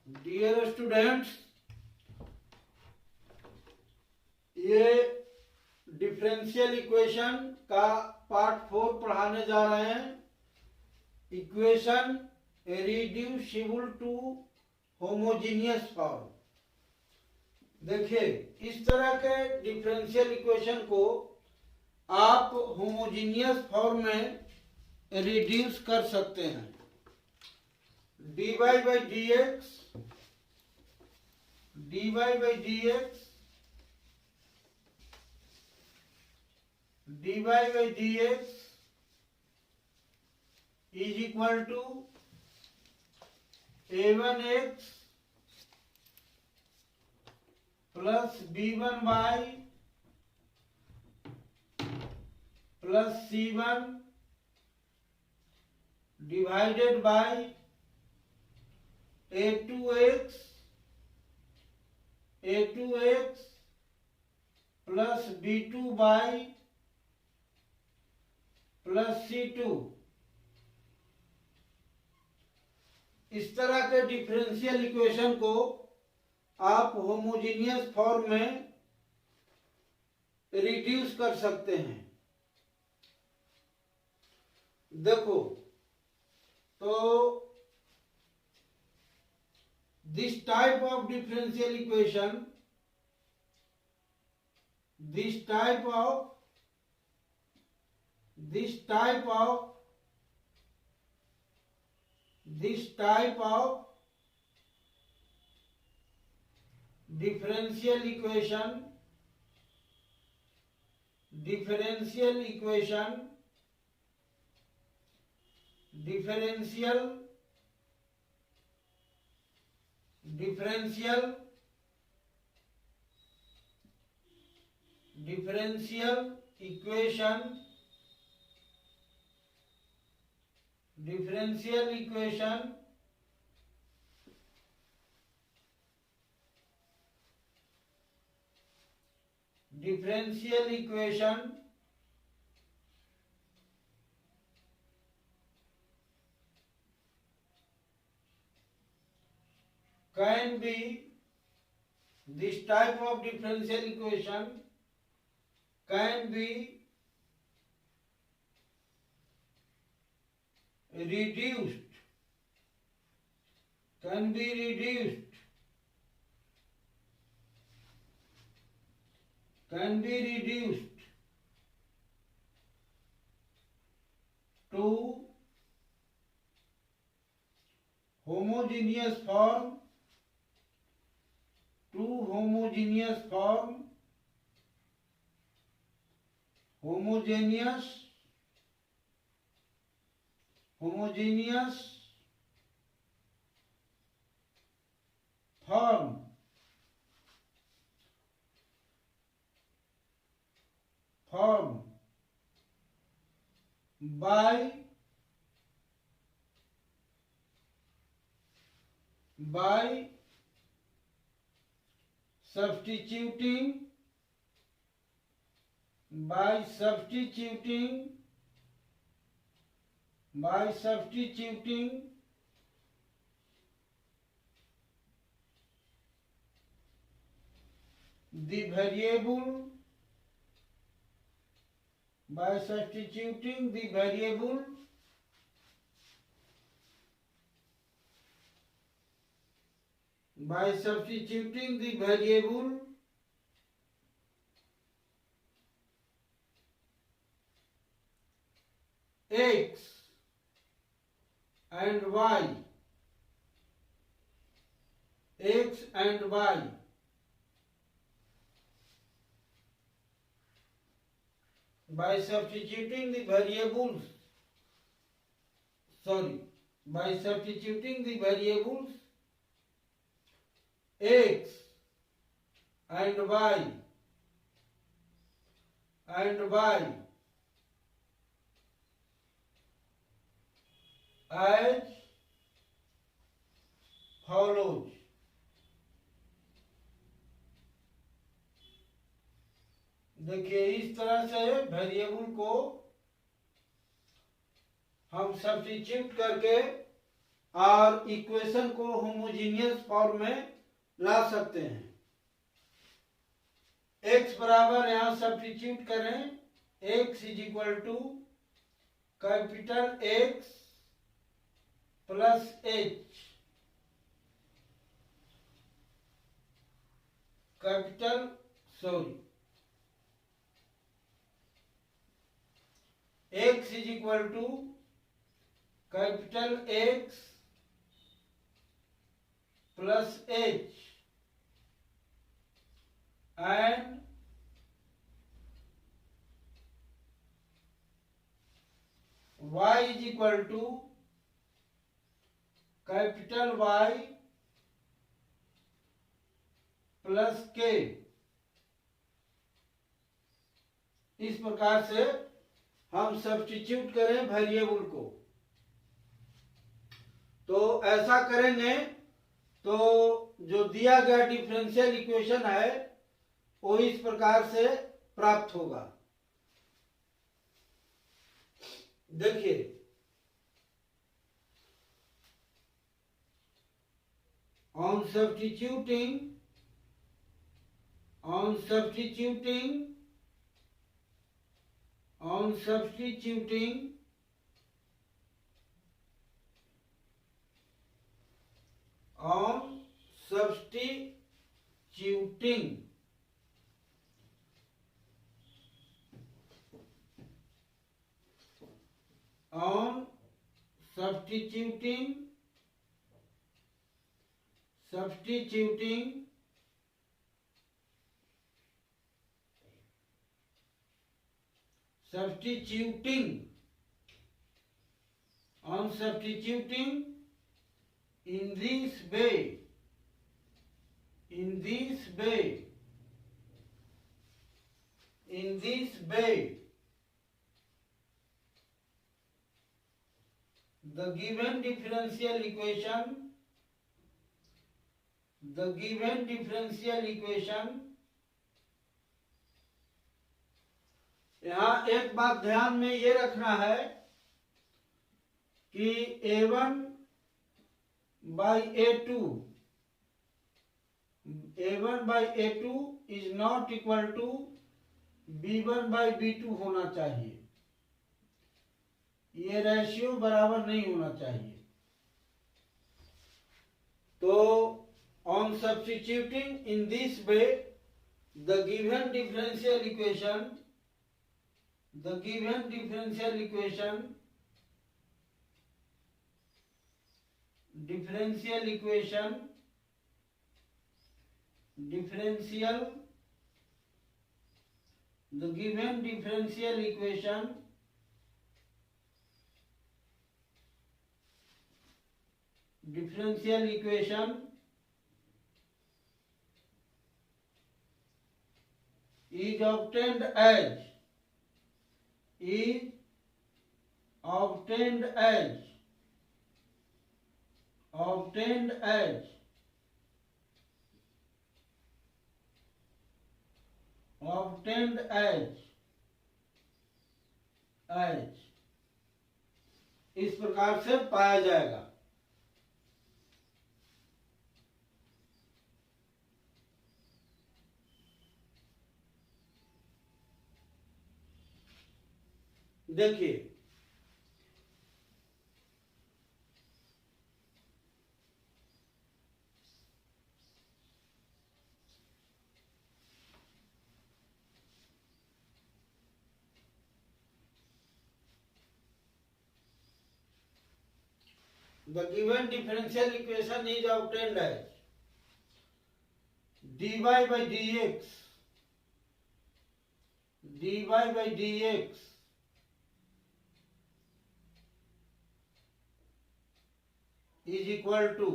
Dear students, ये differential equation का part 4 पढ़ाने जा रहे हैं। Equation reducible to homogeneous form. देखिए, इस तरह के डिफरेंशियल इक्वेशन को आप होमोजीनियस फॉर्म में रिड्यूस कर सकते हैं। dy by dx is equal to a1x plus b1y plus c1 divided by a2x plus b2y plus c2। इस तरह के डिफरेंशियल इक्वेशन को आप होमोजीनियस फॉर्म में रिड्यूस कर सकते हैं। देखो, तो this type of differential equation, this type of differential equation can be, this type of differential equation can be reduced to homogeneous form, homogeneous form by substituting the variable x and y, by substituting the variables x and y as follows। देखिए, इस तरह से variable को हम substitute करके और equation को homogeneous form में ला सकते हैं। x बराबर यहां सब्स्टिट्यूट करें, x is equal to capital X plus H, capital x is equal to capital X plus H and y is equal to capital Y plus K। इस प्रकार से हम सब्स्टिट्यूट करें वेरिएबल को। तो ऐसा करेंगे तो जो दिया गया डिफरेंशियल इक्वेशन है वो इस प्रकार से प्राप्त होगा। देखिए, on substituting on substituting substituting in this way the given differential equation यहाँ एक बात ध्यान में ये रखना है कि A1 by A2 is not equal to B1 by B2 होना चाहिए। ये रेशियो बराबर नहीं होना चाहिए। तो on substituting in this way the given differential equation is obtained as इस प्रकार से पाया जाएगा। देखिए, the given differential equation is obtained as dy by dx is equal to,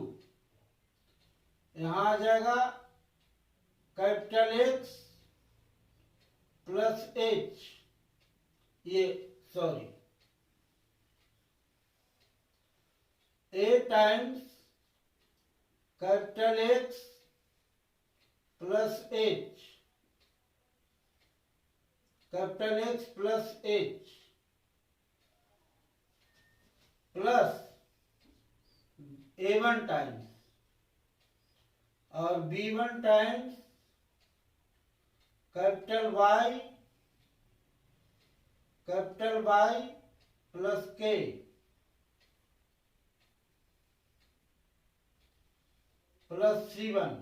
यहां आ जाएगा capital X plus H, A times capital X plus H, capital X plus H plus A1 times और B1 times capital Y plus K plus C1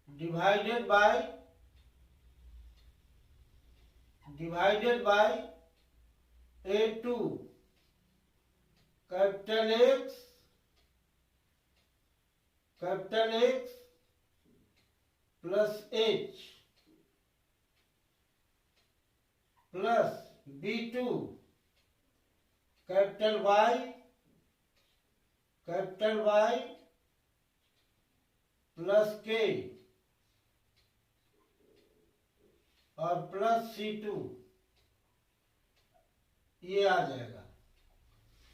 divided by A2 capital X plus H plus B2 capital Y plus K और plus C2 ये आ जाएगा।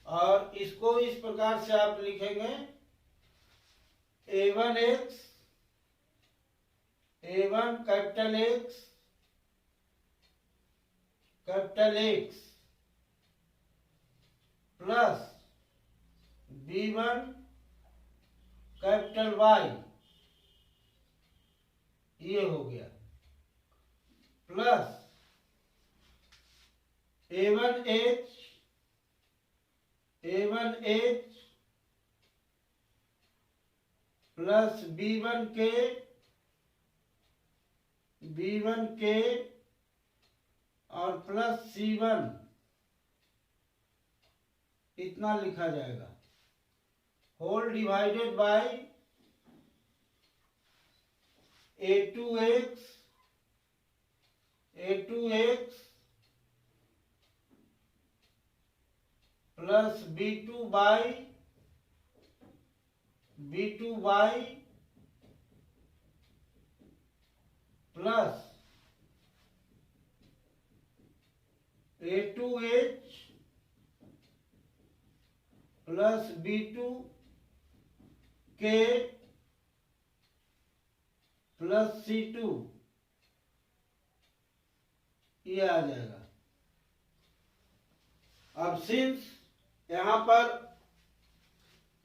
और इसको इस प्रकार से आप लिखेंगे A1 capital X plus B1 capital Y ये हो गया प्लस A1H प्लस B1K और प्लस C1 इतना लिखा जाएगा whole divided by A2X plus B2Y plus A2H plus B2K plus C2 ये आ जाएगा। अब सिंस यहाँ पर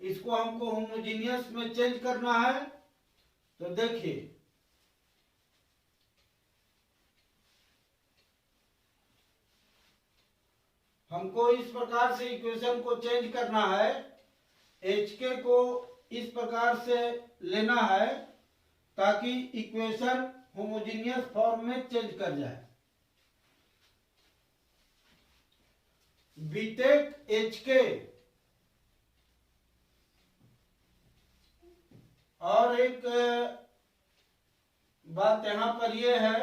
इसको हमको होमोजीनियस में चेंज करना है तो देखिए हमको इस प्रकार से इक्वेशन को चेंज करना है। HK को इस प्रकार से लेना है ताकि इक्वेशन होमोजीनियस फॉर्म में चेंज कर जाए। बीटेक HK और एक बात यहां पर यह है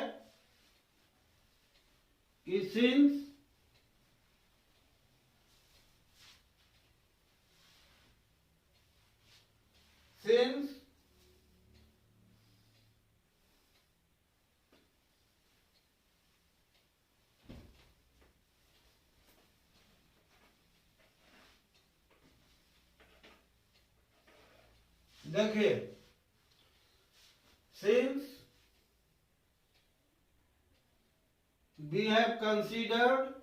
कि सिंस देखिए since we have considered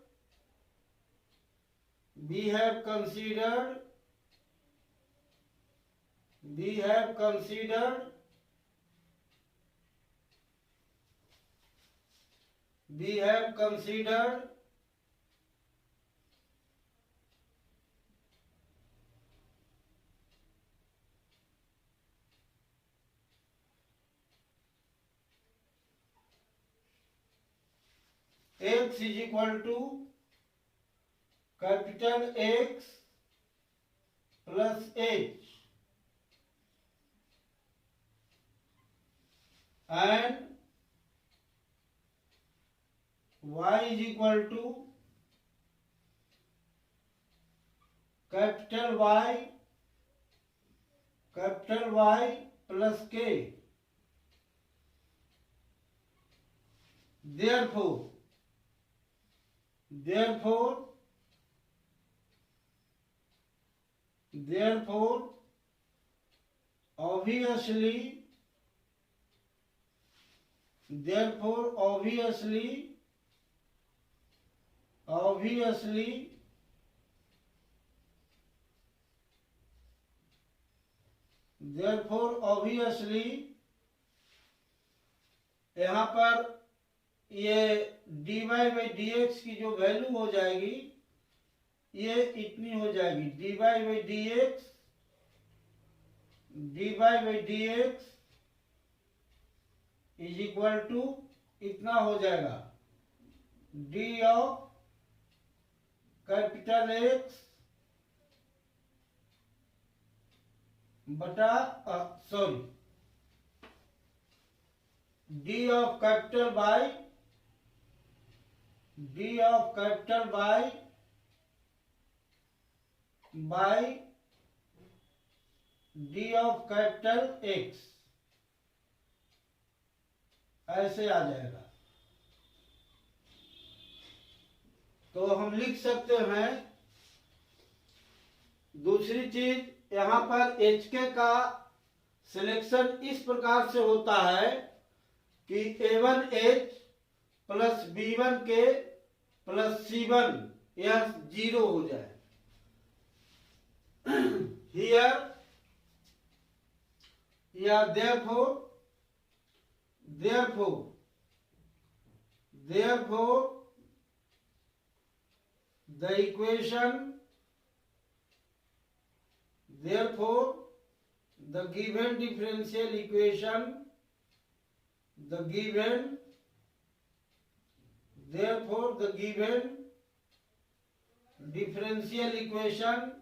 X is equal to capital X plus H and Y is equal to capital Y plus K. Therefore obviously therefore obviously यहाँ पर ये dy बाई dx की जो वैल्यू हो जाएगी ये इतनी हो जाएगी, dy by dx is equal to इतना हो जाएगा, d ऑफ कैपिटल X बटा sorry d of capital by d of capital by d of capital X ऐसे आ जाएगा। तो हम लिख सकते हैं, दूसरी चीज यहाँ पर HK का सिलेक्शन इस प्रकार से होता है कि A1H plus B1K plus C1 यह 0 हो जाए। Here या therefore the equation, therefore the given differential equation, therefore the given differential equation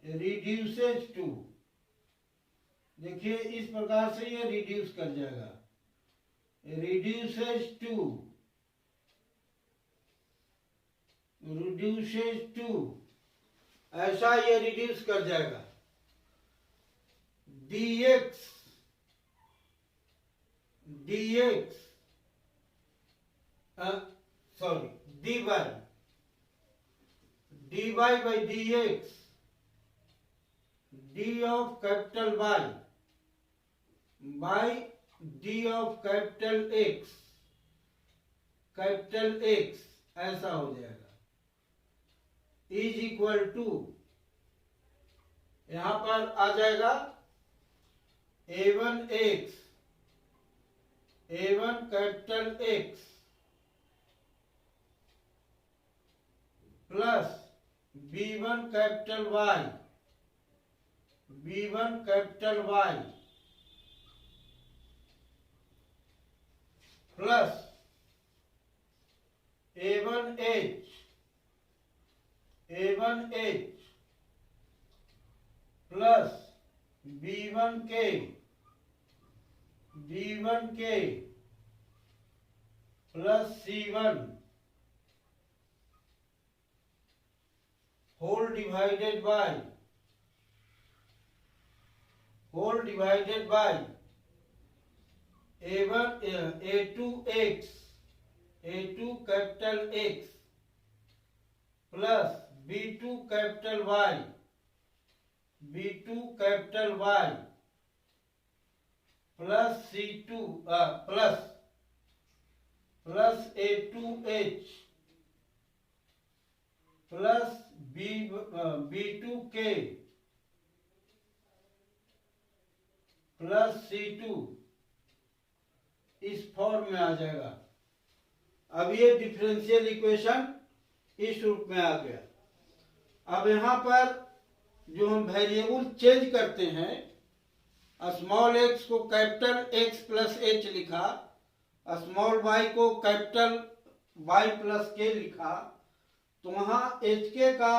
reduces to देखिए इस प्रकार से ये रिड्यूस कर जाएगा, reduces to ऐसा ये रिड्यूस कर जाएगा। dx dy by dx d of capital Y by d of capital X ऐसा हो जाएगा, इज इक्वल टू यहां पर आ जाएगा A1 capital X plus B1 capital Y plus A1H plus B1K plus C1 whole divided by A2 capital X plus B2 capital Y plus C2 plus A2H plus B2K plus C2 इस form में आ जाएगा। अब ये differential equation इस रूप में आ गया। अब यहाँ पर जो हम वेरिएबल चेंज करते हैं, स्मॉल x को कैपिटल X प्लस H लिखा, स्मॉल y को कैपिटल Y प्लस K लिखा, तो वहां HK का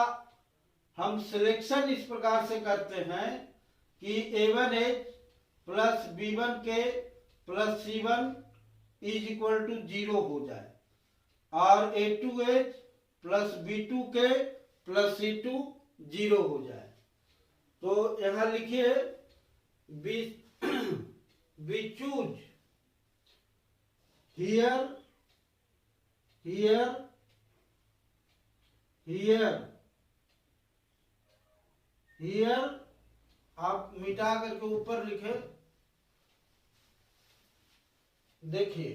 हम सिलेक्शन इस प्रकार से करते हैं कि A1H plus B1K plus C1 is equal to 0 हो जाए और A2H plus B2K plus C2 0 हो जाए। तो यहां लिखिए we choose here आप मिटा करके ऊपर लिखे, देखिए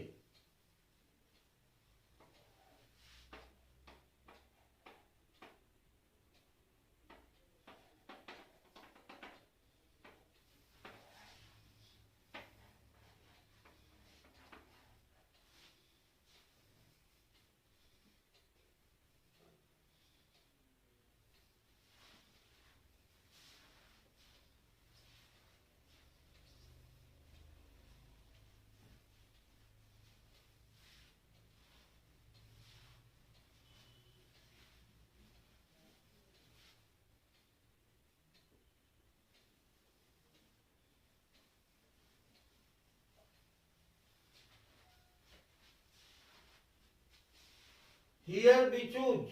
here we choose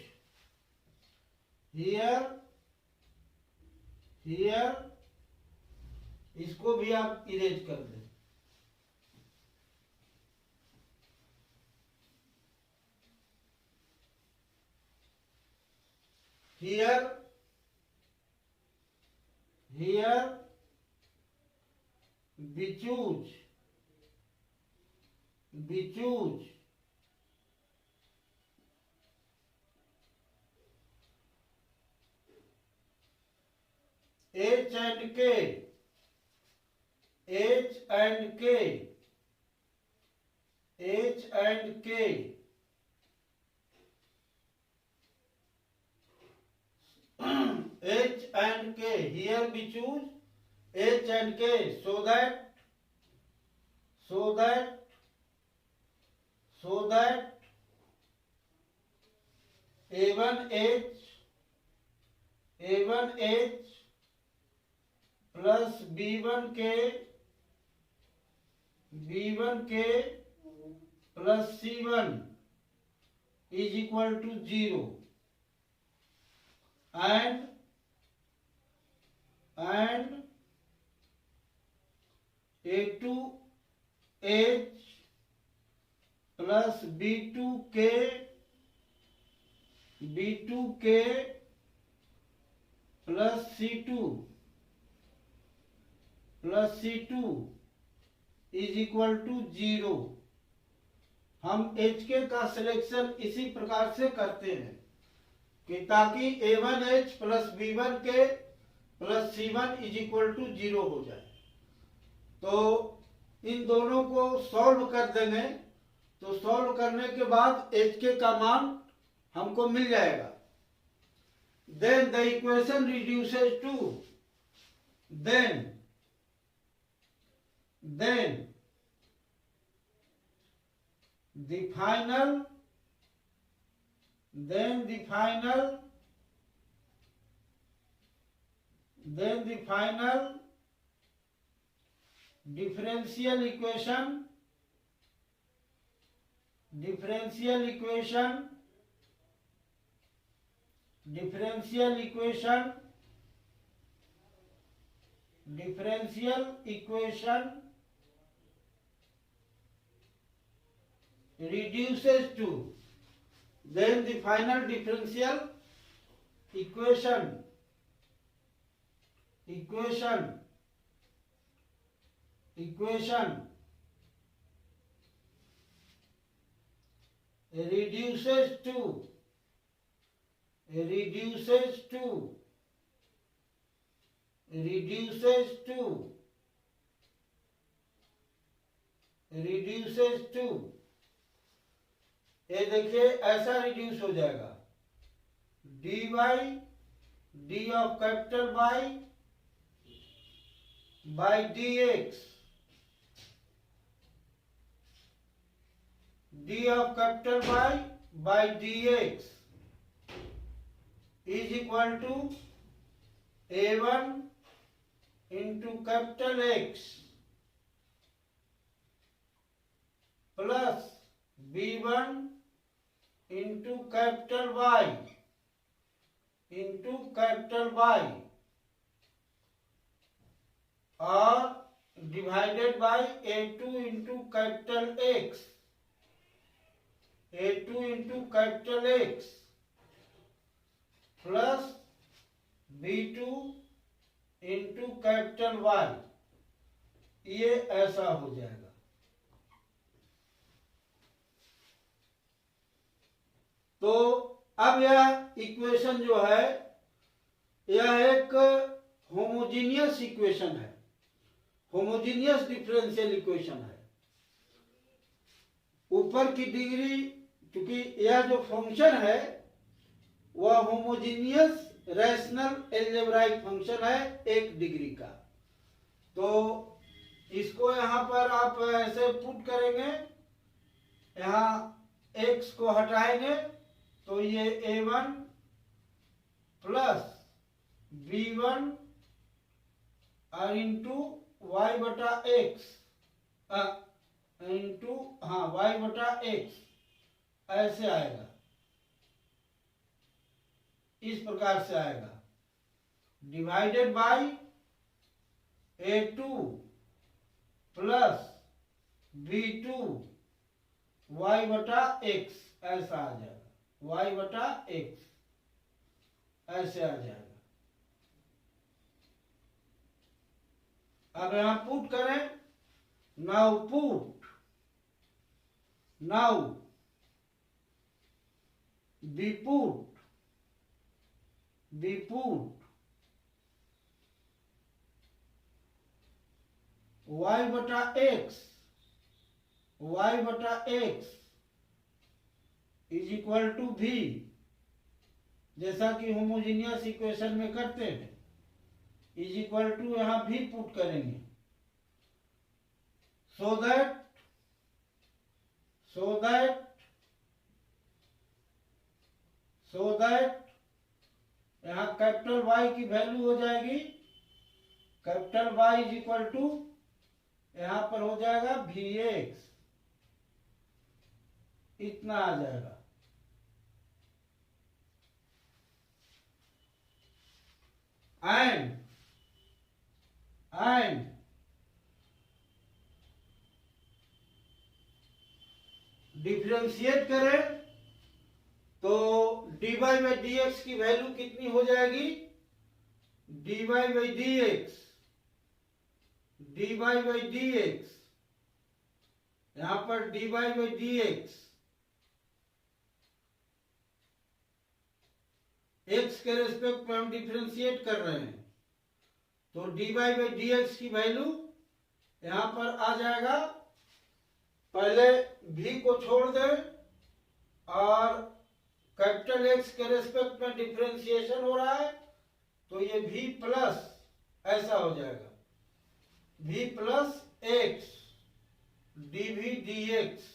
here इसको भी आप इरेज कर दें। here we choose H and K H and K here we choose H and K so that A1H plus B1K plus C1 is equal to 0 and A2H plus B2K plus C2 is equal to 0। हम HK का selection इसी प्रकार से करते हैं कि ताकि A1H plus B1K plus C1 is equal to 0 हो जाए। तो इन दोनों को सॉल्व कर देंगे तो सॉल्व करने के बाद HK का मान हमको मिल जाएगा। Then the equation reduces to then the final differential equation reduces to then the final differential equation reduces to ये देखिए ऐसा रिड्यूस हो जाएगा dy of capital by dx d of capital by dx is equal to a1 into capital X plus B1 into capital Y into capital Y और divided by A2 into capital X, A2 into capital X plus B2 into capital Y, ये ऐसा हो जाएगा। तो अब यह equation जो है यह एक होमोजीनियस इक्वेशन है, होमोजीनियस डिफरेंशियल इक्वेशन है। ऊपर की डिग्री, क्योंकि यह जो फंक्शन है वह होमोजीनियस रैशनल एल्जेब्राइक फंक्शन है 1 डिग्री का। तो इसको यहाँ पर आप ऐसे पुट करेंगे, यहाँ x को हटाएंगे तो ये A1 प्लस B1 और इंटू y बटा x इंटू y बटा x ऐसे आएगा, इस प्रकार से आएगा, divided by A2 plus B2 y बटा x ऐसा आ जाएगा, y बटा x ऐसे आ जाएगा। अब यहां पुट करें, now put, now be put y बटा x is equal to v, जैसा कि होमोजीनियस इक्वेशन में करते हैं, इज इक्वल टू यहां v पुट करेंगे, सो दैट यहां कैपिटल Y की वैल्यू हो जाएगी, capital Y is equal to यहां पर हो जाएगा Vx, इतना आ जाएगा। एंड डिफरेंशिएट करें तो dy बाई dx की वैल्यू कितनी हो जाएगी, dy बाई dx, यहां पर dy बाई dx x के रेस्पेक्ट में हम डिफरेंशिएट कर रहे हैं, तो dy बाई dx की वैल्यू यहां पर आ जाएगा, पहले v को छोड़ दें और कैपिटल X के रेस्पेक्ट में डिफरेंशिएशन हो रहा है तो ये v प्लस ऐसा हो जाएगा, v plus x dv dx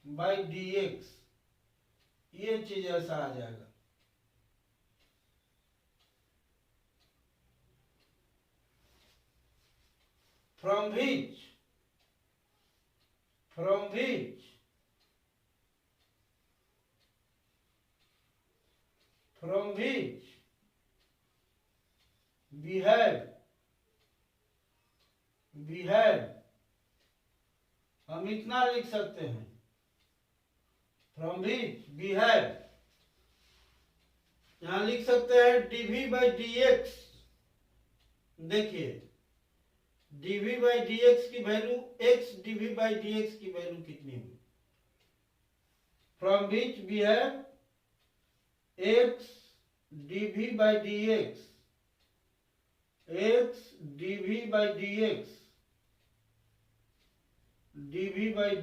by dx, ये चीज ऐसा आ जाएगा। From which we have हम इतना लिख सकते हैं, from which we have, यहां लिख सकते हैं dv बाई dx, देखिए dv बाई dx की value x dv by dx की वैल्यू कितनी हुई, from which we have x dv by dx, x dv by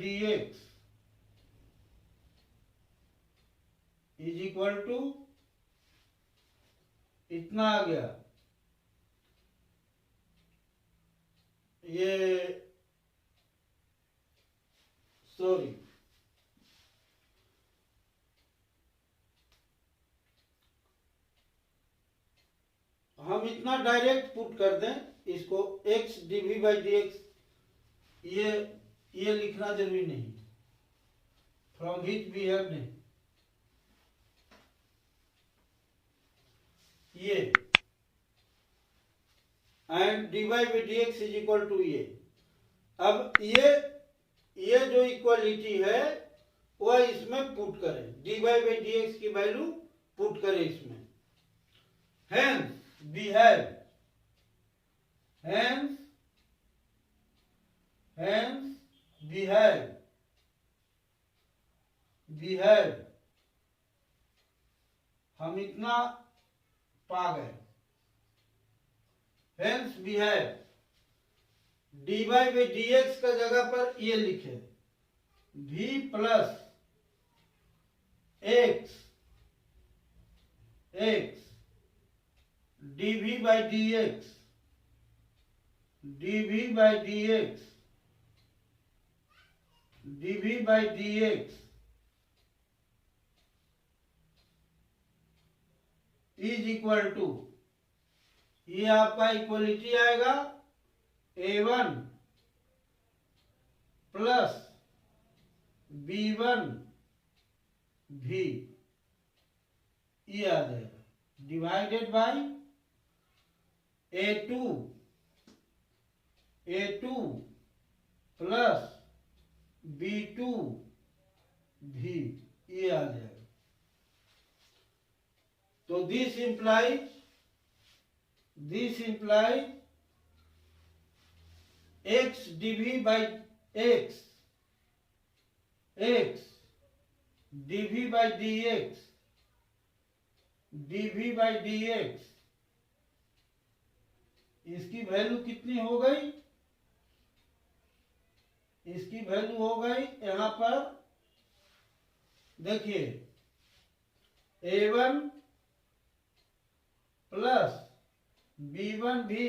dx is equal to इतना आ गया, ये सॉरी हम इतना डायरेक्ट पुट कर दें इसको x dv by d x, ये लिखना जरूरी नहीं, फ्रॉम विच वी हैव नहीं, ये and d y by d x is equal to ये। अब ये जो इक्वालिटी है वह इसमें पुट करें, d y by d x की वैल्यू पुट करें इसमें। Hence we have हम इतना पा गए। Hence we have dy by d x का जगह पर ये लिखे v plus x dv by d x is equal to, ये आपका इक्वलिटी आएगा a1 प्लस b1 v, ये आ जाएगा divided by a2 plus b2 v, ये आ जाएगा। तो this implies x dv by x dv by dx इसकी वैल्यू कितनी हो गई? इसकी वैल्यू हो गई यहां पर देखिए a1 प्लस b1 भी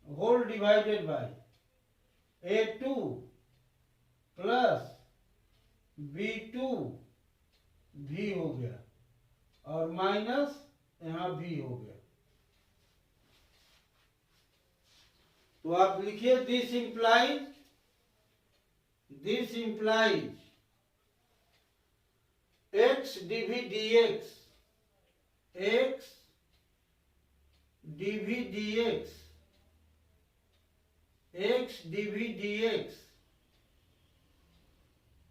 whole divided bye a2 plus b2 भी हो गया और माइनस यहां भी हो गया। तो आप लिखिए this implies x dv dx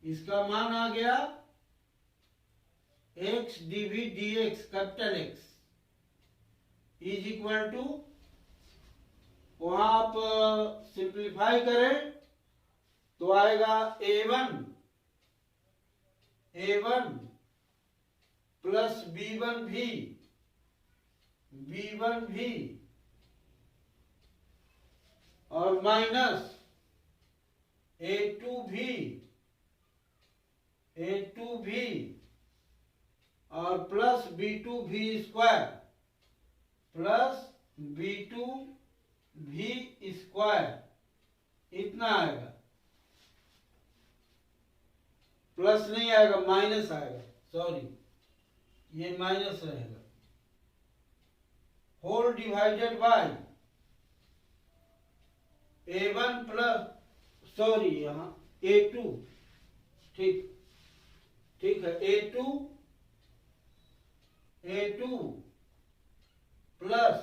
इसका मान आ गया x dv dx capital X is equal to, वहां आप सिंप्लीफाई करें तो आएगा a1 प्लस b1 भी और माइनस a2 भी और प्लस b2 भी स्क्वायर इतना आएगा। प्लस नहीं आएगा, माइनस आएगा, सॉरी ये माइनस रहेगा, whole divided by a1 plus, sorry यहाँ a2, ठीक है, a2 प्लस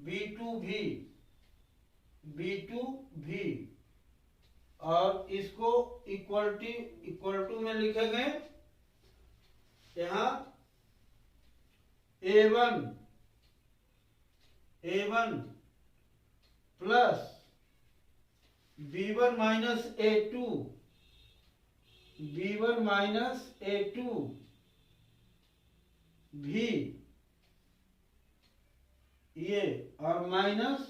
b2 भी और इसको इक्वल टू में लिखेंगे यहाँ a1 plus b1 minus a2 भी ये और माइनस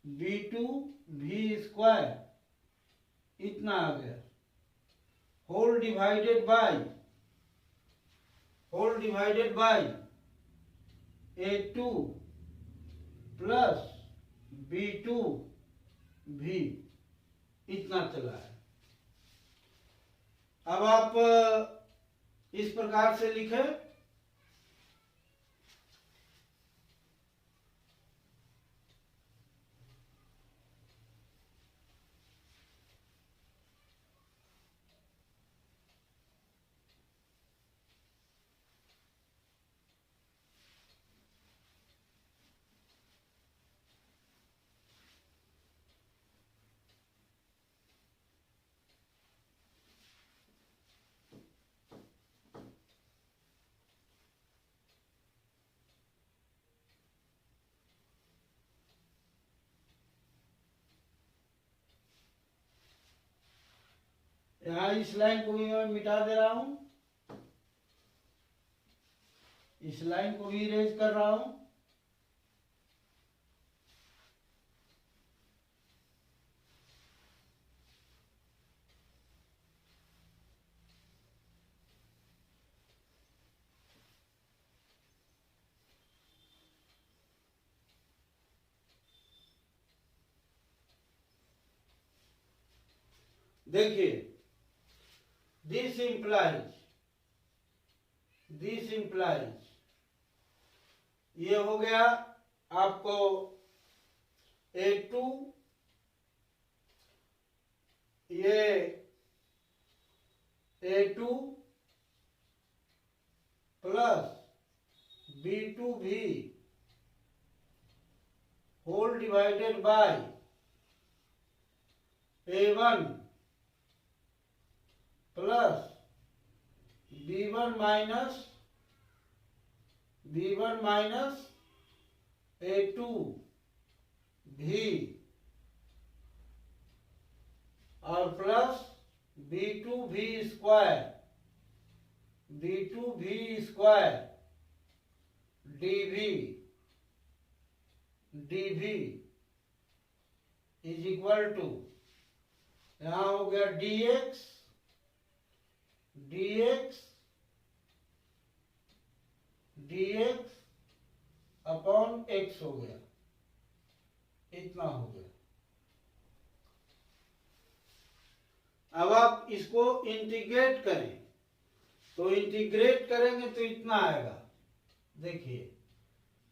b2 भी स्क्वायर इतना आ गया, whole divided bye a2 plus b2 भी इतना चला है। अब आप इस प्रकार से लिखें यहाँ इस लाइन को भी मैं मिटा दे रहा हूं, इस लाइन को भी इरेज कर रहा हूं। देखिए, दिस implies ये हो गया आपको A2, ये A2 plus B2B whole divided by A1 plus B1 minus A2 भी और plus B2B square dV is equal to, यहां हो गया dx अपॉन x हो गया, इतना हो गया। अब आप इसको इंटीग्रेट करें, तो इंटीग्रेट करेंगे तो इतना आएगा। देखिए,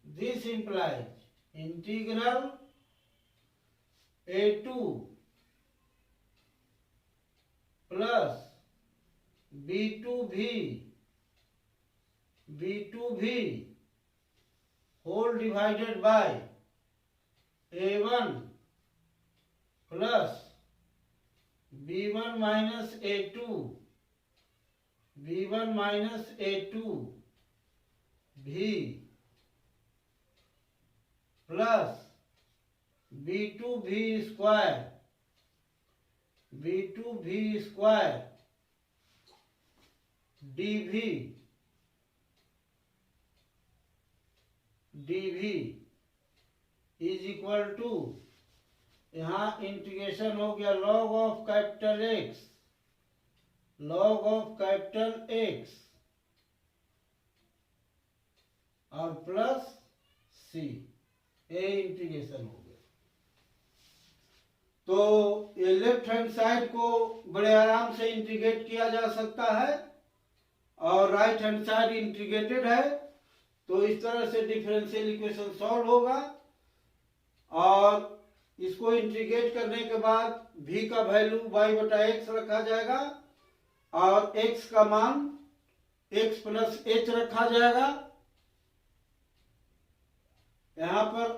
this implies integral A2 plus B2B whole divided by A1 plus B1 minus A2 भी plus B2B square dV is equal to, यहां इंटीग्रेशन हो गया log ऑफ कैपिटल X और प्लस C, ये इंटीग्रेशन हो गया। तो ये लेफ्ट हैंड साइड को बड़े आराम से इंटीग्रेट किया जा सकता है और राइट हैंड साइड इंटीग्रेटेड है, तो इस तरह से डिफरेंशियल इक्वेशन सॉल्व होगा। और इसको इंटीग्रेट करने के बाद v का वैल्यू y/x रखा जाएगा और x का मान x प्लस h रखा जाएगा। यहाँ पर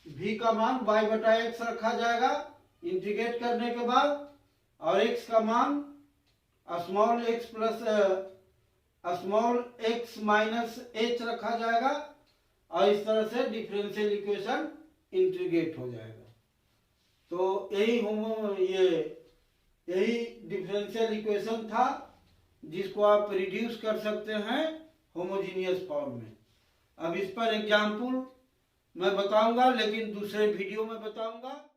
v का मान y/x रखा जाएगा इंटीग्रेट करने के बाद, और x का मान स्मॉल x माइनस h रखा जाएगा और इस तरह से डिफरेंशियल इक्वेशन इंटीग्रेट हो जाएगा। तो यही डिफरेंशियल इक्वेशन था जिसको आप रिड्यूस कर सकते हैं होमोजीनियस फॉर्म में। अब इस पर एग्जाम्पल मैं बताऊंगा, लेकिन दूसरे वीडियो में बताऊंगा।